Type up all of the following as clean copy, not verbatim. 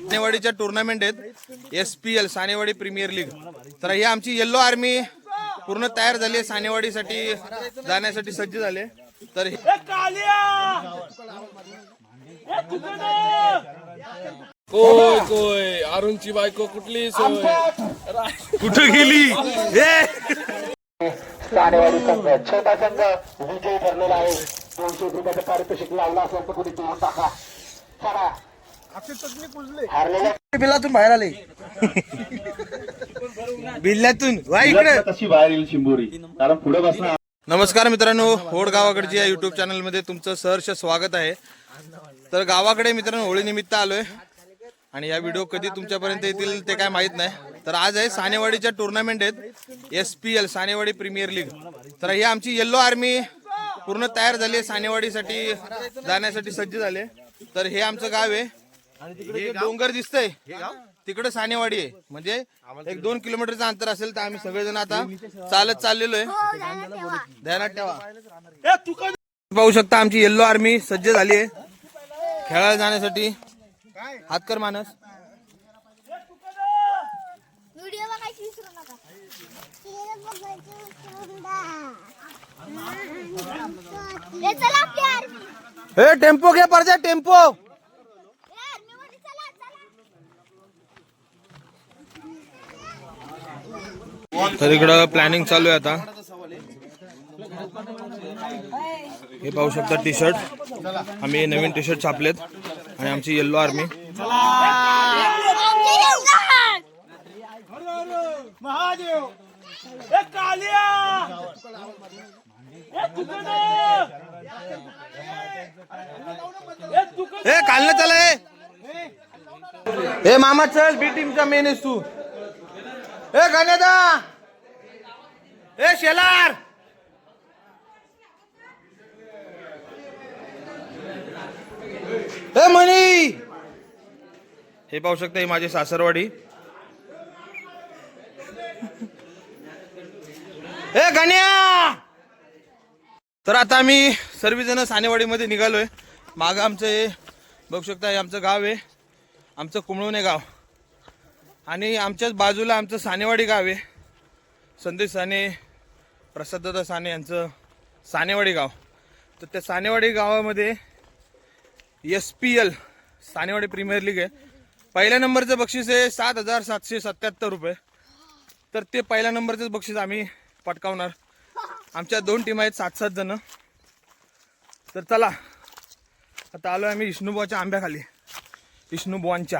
सानेवाडीच्या tournament आहेत SPL Sanewadi premier league. तर ही आमची येल्लो आर्मी पूर्ण तयार झाली आहे, सानेवाडीसाठी जाण्यासाठी सज्ज झाले. तर कोय कोय अरुणची बायको कुठली सोय कुठे गेली? सानेवाडी संघ छोटा संघ विजयी ठरलेला आहे. 200 रुपयाचं पारितोषिक लावला असेल तर कोणी देऊन टाका. चला बिल्लातून बाहेर आले, बिल्ल्यातून इकडे कशी बाहेर येईल चिंबोरी, कारण पुढे बसणार. नमस्कार मित्रांनो, होड गावाकडची या युट्यूब चॅनल मध्ये तुमचं सहर्ष स्वागत आहे. तर गावाकडे मित्रांनो होळी निमित्त आलोय आणि या व्हिडिओ कधी तुमच्यापर्यंत येतील ते काय माहित नाही. तर आज आहे सानेवाडीच्या टुर्नामेंट आहेत SPL सानेवाडी प्रीमियर लीग. तर ही आमची येल्लो आर्मी पूर्ण तयार झाली आहे, सानेवाडीसाठी जाण्यासाठी सज्ज झाले. तर हे आमचं गाव आहे, हे डोंगर दिसतंय तिकडे सानेवाडी आहे, म्हणजे 1-2 किलोमीटरचं अंतर असेल. तर आम्ही सगळेजण आता चालत चाललेलो आहे, ध्यानात ठेवा. पाहू शकता आमची येल्लो आर्मी सज्ज झाली आहे खेळायला जाण्यासाठी. हातकर मानस व्हिडिओ बघायची विसरू नका. चला आपली आर्मी. हे टेम्पो घे परजा, टेम्पो. तर इकडं प्लॅनिंग चालू आहे आता. हे पाहू शकता टी शर्ट, आम्ही नवीन टी शर्ट छापलेत आणि आमची येल्लो आर्मी. हे कालनं चला, हे मामा चल, बी टीमचा मेन आहेस तू. ए गाण्यादा, ए शेलार, ए मनी. हे पाहू शकता ही माझी सासरवाडी. ए गाण्या. तर आता आम्ही सर्वजण सानेवाडीमध्ये निघालोय. मागं आमचं हे बघू शकता, हे आमचं गाव आहे, आमचं कुमळवणे गाव. आणि आमच्याच बाजूला आमचं सानेवाडी गाव आहे, संदेश साने, प्रसाददादा साने यांचं सानेवाडी गाव. तर त्या सानेवाडी गावामध्ये SPL सानेवाडी प्रीमियर लीग आहे. पहिल्या नंबरचं बक्षीस आहे 7,777 रुपये. तर ते पहिल्या नंबरचं बक्षीस आम्ही पटकावणार. आमच्या 2 टीम आहेत, 7-7 जण. तर चला आता आलो आम्ही विष्णुबुवाच्या आंब्याखाली, विष्णुबुवांच्या.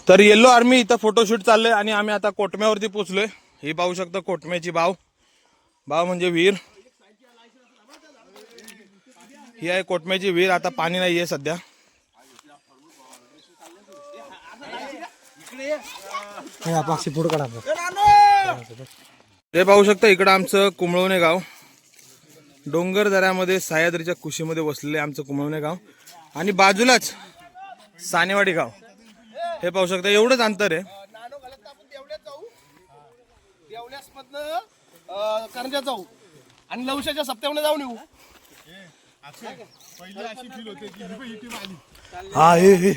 तर येल्लो आर्मी इथं फोटोशूट चाललंय आणि आम्ही आता कोटम्यावरती पोहोचलोय. ही पाहू शकता कोटम्याची बाव, बाव म्हणजे विहीर. ही आहे कोटम्याची विहीर. आता पाणी नाहीये सध्या. ते पाहू शकता इकडं आमचं कुमळवणे गाव, डोंगर दऱ्यामध्ये सह्याद्रीच्या कुशीमध्ये वसलेले आमचं कुमळवणे गाव. आणि बाजूलाच सानेवाडी गाव. हे पाहू शकता एवढंच अंतर आहे. करंजा जाऊ आणि लवशाच्या सप्त्यामध्ये जाऊन येऊ. हा हे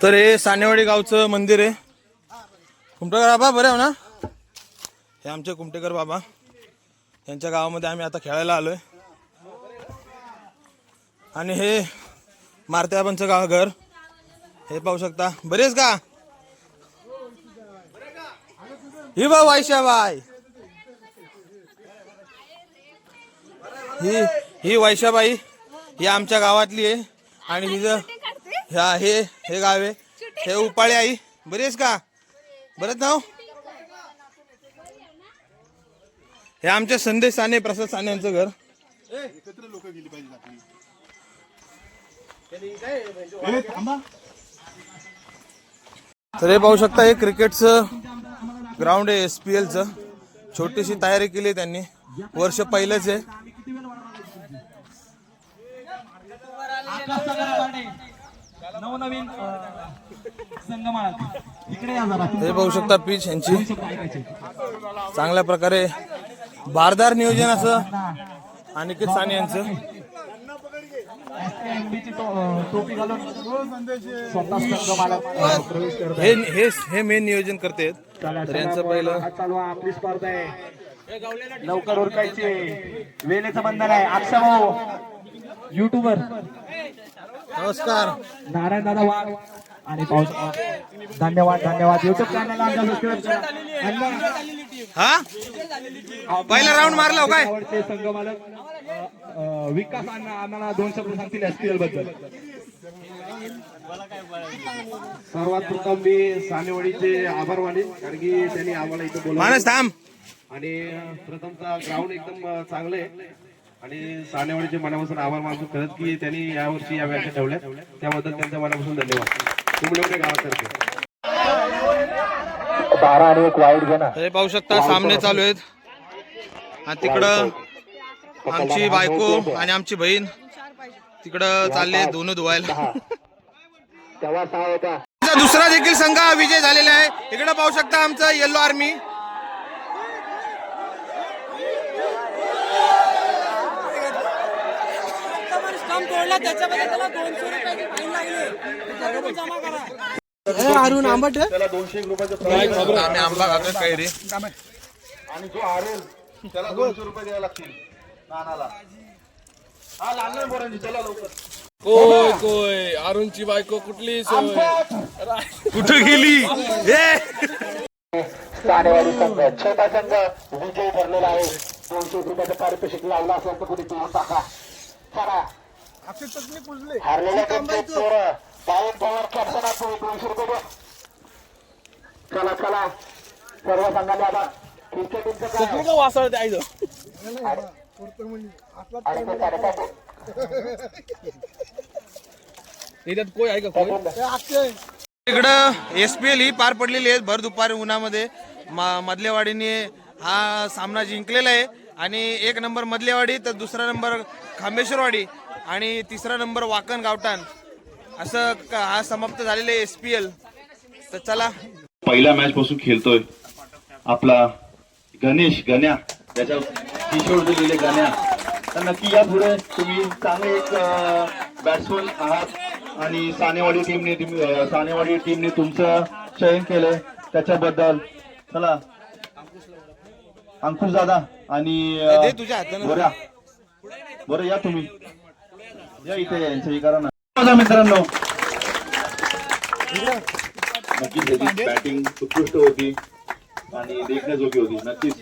तर हे सानेवाडी गावचं मंदिर आहे. कुमटेकर बाबा बरे हो ना? हे आमचे कुमटेकर बाबा, यांच्या गावामध्ये आम्ही आता खेळायला आलोय. आणि हे मारत्याबांचं गाव घर. हे पाहू शकता. बरेच का ही बा वैशाबाई, ही वैशाबाई ही आमच्या गावातली आहे. आणि हिचं हे गाव आहे, हे उपाळे आई. बरेच का? बरेच नाव. हे आमचे संदेश साने, प्रसाद साने यांचं घर. तर हे पाहू शकता, हे क्रिकेटचं ग्राउंड आहे SPLचं. छोटीशी तयारी केली आहे त्यांनी, वर्ष पहिलंच आहे. नवनवीन हे बघू शकता पीच यांची चांगल्या प्रकारे भारदार नियोजन असं अनिकेत साने यांचं. टोपी घालून स्वतः संघ मालक प्रवेश करत आहे. हे मेन नियोजन करते तर यांचं पहिलं चालू आपली स्पर्धा आहे. लवकर उरकायचे वेळेचं बंधन आहे. अक्षय भाऊ युट्यूबर नमस्कार. नारायण दादा वाघ आणि पाऊस धन्यवाद युट्यूब चॅनलला आमच्या सबस्क्राईब करा. हा पहिला राऊंड मारला हो काय. आवडते संघ मालक विकास अण्णा 2 शब्द सांगतील एसपीएल बद्दल. सर्वात प्रथम मी सानेवाडीचे आभार मानेन कारण की त्यांनी आम्हाला इथे बोलवलं मानस थांब. आणि प्रथमचा ग्राउंड एकदम चांगलं आहे आणि सानेवाडीचे मनापासून आभार मानतो खरंच की त्यांनी यावर्षी या व्याख्या ठेवल्या त्याबद्दल त्यांच्या मनापासून धन्यवाद. तुम्ही गावातर्फे 12 आणि 1 वाईट घेणार. हे पाहू शकता सामने चालू आहेत आणि तिकडं आमची बायको आणि आमची बहीण तिकडं चालले दोन धुवायला. तेव्हा 6 होता. दुसरा देखील संघ हा विजय झालेला आहे. इकडे पाहू शकता आमचं येल्लो आर्मी. अरुण आंबट त्याला 201 रुपयाचं आम्ही आंबा खातो काही रे. आणि जो हारेल त्याला 200 रुपये द्यावे लागतील नानाला. हा लहान नाही पोरांची चला लवकर. कोय कोय अरुणची बायको कुठली कुठे गेली. सानेवाडी संघ छोटा संघ विजय ठरलेला आहे. 200 रुपयाचं पारितोषिक लावला असेल तर कुठे देऊन टाका. चला हारलेल्या पोरं पाऊन पॉवर कॅप्टन असतो 200 रुपये द्या. चला चला सर्व संघाने आता क्रिकेटीचं काय वासळ द्यायचं. याच्यात कोय आहे का कोय. इकडं एसपीएल ही पार पडलेली आहे भर दुपारी उन्हामध्ये. मधलेवाडीने हा सामना जिंकलेला आहे आणि 1 नंबर मधलेवाडी तर दुसरा नंबर खांबेश्वरवाडी आणि तिसरा नंबर वाकण गावठाण असं हा समाप्त झालेला आहे एसपीएल. तर चला पहिल्या मॅच पासून खेळतोय आपला गण्या त्याच्या किशोर दिलेले गण्या. तर नक्की या पुढे तुम्ही चांगले एक बॅट्समन आहात आणि सानेवाडी टीमने तुमचं चयन केलंय त्याच्याबद्दल. चला अंकुश दादा आणि तुझ्या हातानं बरं या तुम्ही या इथे यांचं हे करा ना. माझ्या मित्रांनो नक्कीच त्याची बॅटिंग उत्कृष्ट होती आणि देखण्याजोगी होती नक्कीच.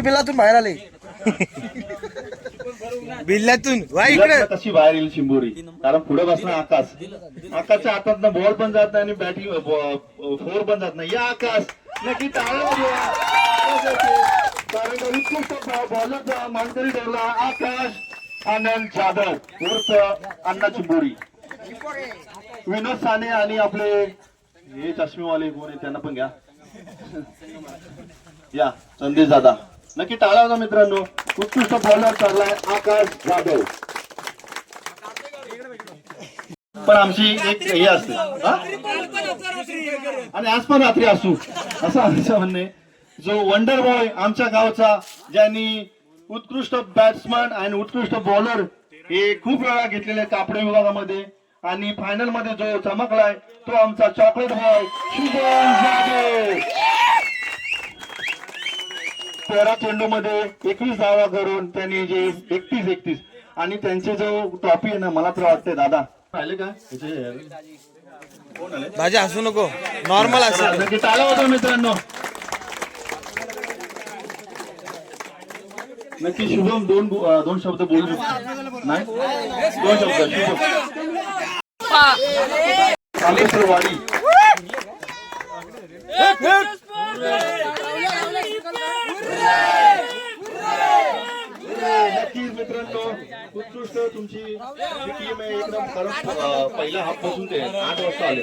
बिल्लातून बाहेर आले. बिल्लातून वा इकडे कशी बाहेर येईल चिंबोरी कारण पुढे बसणं आकाशच्या हातात बॉल पण जात नाही आणि बॅटिंग फोर पण जात नाही. या आकाश नक्की उत्कृष्ट बॉलर मानकरी ठरला आकाश आनंद जाधव उर्फ अण्णा चिंबोरी. विनोद साने आणि आपले हे चष्मेवाले कोण आहे त्यांना पण घ्या. या संदेश दादा नक्की टाळा होता मित्रांनो. उत्कृष्ट बॉलर ठरलाय आकाश जाधव. पण आमची एक हे असते आणि आज पण रात्री असू असं आमचं म्हणणे. जो वंडर बॉय आमच्या गावचा ज्यांनी उत्कृष्ट बॅट्समन आणि उत्कृष्ट बॉलर हे खूप वेळा घेतलेले कापडे विभागामध्ये आणि फायनल मध्ये जो चमकलाय तो आमचा चॉकलेट बॉय शुभम जाधव. 13 चेंडू मध्ये 21 धावा करून त्यांनी जे 31 आणि त्यांचे जो ट्रॉफी आहे ना मला तर वाटतंय दादा पाहिले का कोण आले भाजी हसू नको नॉर्मल असं नक्की टाळा होता मित्रांनो. नक्की शुभम दोन शब्द बोलू नाही 2 शब्द शुभम कामेश्वरवाडी. नक्कीच मित्रांनो उत्कृष्ट तुमची टीम आहे एकदम खरंच पहिला हाफ पासून ते 8 वाजता आले.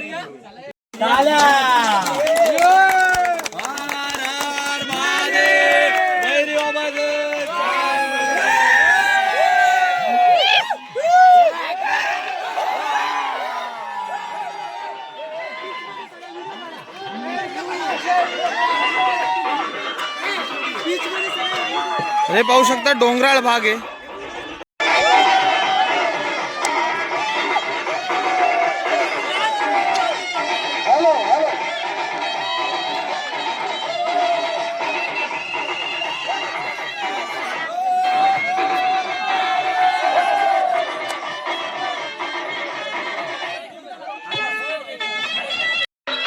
हे पाहू शकता डोंगराळ भाग आहे.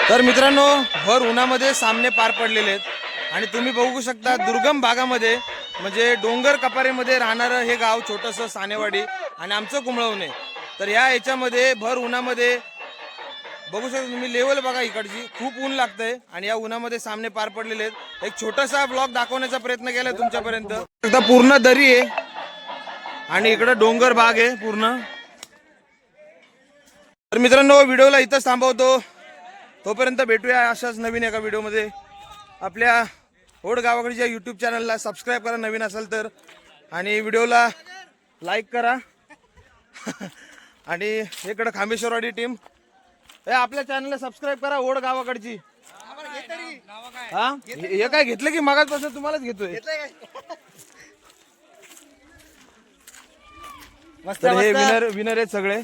तर मित्रांनो भर उन्हामध्ये सामने पार पडलेले आहेत आणि तुम्ही बघू शकता दुर्गम भागामध्ये म्हणजे डोंगर कपारीमध्ये राहणारं हे गाव छोटंसं सानेवाडी आणि आमचं कुंभळवणे. तर ह्या याच्यामध्ये भर उन्हामध्ये बघू शकता तुम्ही लेवल बघा इकडची खूप ऊन लागतंय आणि या उन्हामध्ये सामने पार पडलेले आहेत. एक छोटासा ब्लॉग दाखवण्याचा प्रयत्न केला तुमच्यापर्यंत. एकदा पूर्ण दरी आहे आणि इकडं डोंगर भाग आहे पूर्ण. तर मित्रांनो व्हिडिओला इथंच थांबवतो. तोपर्यंत भेटूया अशाच नवीन एका व्हिडिओमध्ये. आपल्या ओढ गावाकडच्या यूट्यूब चॅनलला सबस्क्राईब करा नवीन असेल तर आणि व्हिडिओला लाईक करा. आणि इकडं खांबेश्वरवाडी टीम आपल्या चॅनलला सबस्क्राईब करा ओढ गावाकडची. हा हे काय घेतलं की मागासपासून तुम्हालाच घेतोय. तर हे विनर आहेत सगळे.